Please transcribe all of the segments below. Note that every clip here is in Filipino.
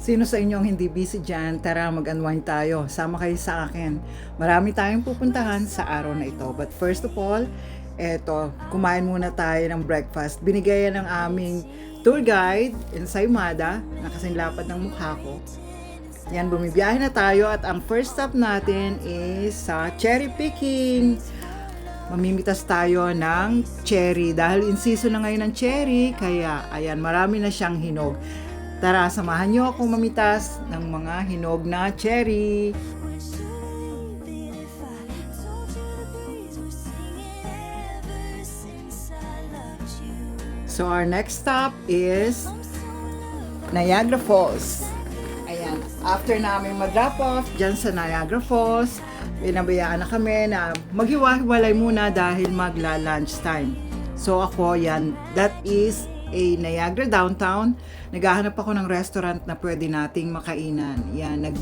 Sino sa inyo ang hindi busy dyan? Tara, mag-unwind tayo. Sama kayo sa akin. Marami tayong pupuntahan sa araw na ito. But first of all, eto, kumain muna tayo ng breakfast. Binigay yan ng aming tour guide, Ensaymada, na kasing lapad ng mukha ko. Yan, bumibiyahe na tayo at ang first stop natin is sa cherry picking. Mamimitas tayo ng cherry dahil in season na ngayon ng cherry, kaya ayan, marami na siyang hinog. Tara, samahan niyo akong mamitas ng mga hinog na cherry. So our next stop is Niagara Falls. Ayan, after namin mag-drop off dyan sa Niagara Falls, pinabayaan na kami na maghiwa-hiwalay muna dahil magla-lunch time. So ako, yan, that is a Niagara downtown. Naghahanap ako ng restaurant na pwede nating makainan. Yan,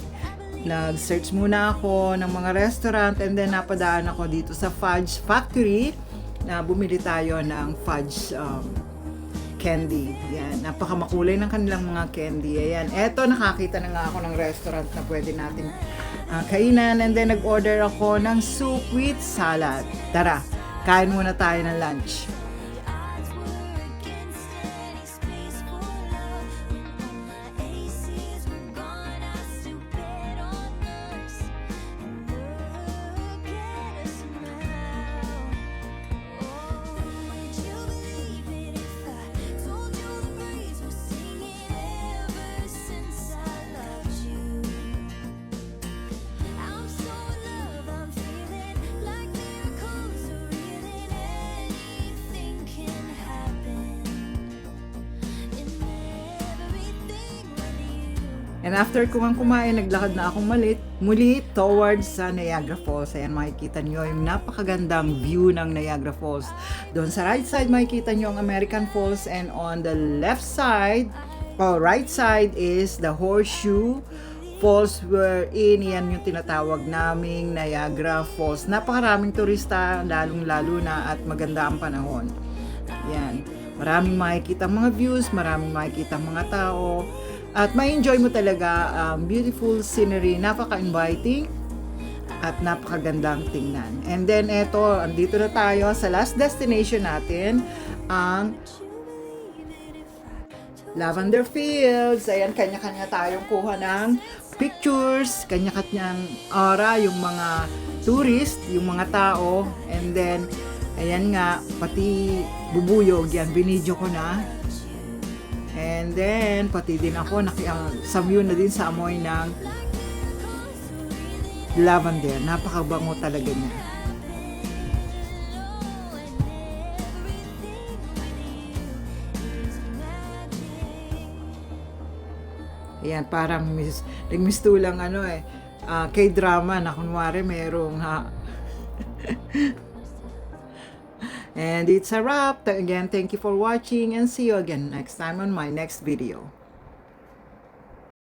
nag-search muna ako ng mga restaurant and then napadaan ako dito sa Fudge Factory na bumili tayo ng fudge candy. Yan, napakamakulay ng kanilang mga candy. Ayan, eto, nakakita na nga ako ng restaurant na pwede nating kainan and then nag-order ako ng soup with salad. Tara, kain muna tayo ng lunch. And after ko ang kumain, naglakad na akong muli towards sa Niagara Falls. Ayan, makikita nyo yung napakagandang view ng Niagara Falls. Doon sa right side, makikita nyo ang American Falls. And on the left side, or right side, is the Horseshoe Falls, wherein yan yung tinatawag naming Niagara Falls. Napakaraming turista, lalong-lalo na, at maganda ang panahon. Yan. Maraming makikita mga views, maraming makikita mga tao. At ma-enjoy mo talaga beautiful scenery, napaka-inviting at napakagandang tingnan. And then eto, andito na tayo sa last destination natin, ang Lavender Fields. Ayan, kanya-kanya tayong kuha ng pictures, kanya-kanyang aura, yung mga tourist, yung mga tao. And then, ayan nga, pati bubuyog, yan, binidyo ko na. And then, pati din ako, samyo na din sa amoy ng lavender. Napakabango talaga niya. Ayan, parang nagmistulang K-drama na kunwari merong And it's a wrap. Again, thank you for watching and see you again next time on my next video.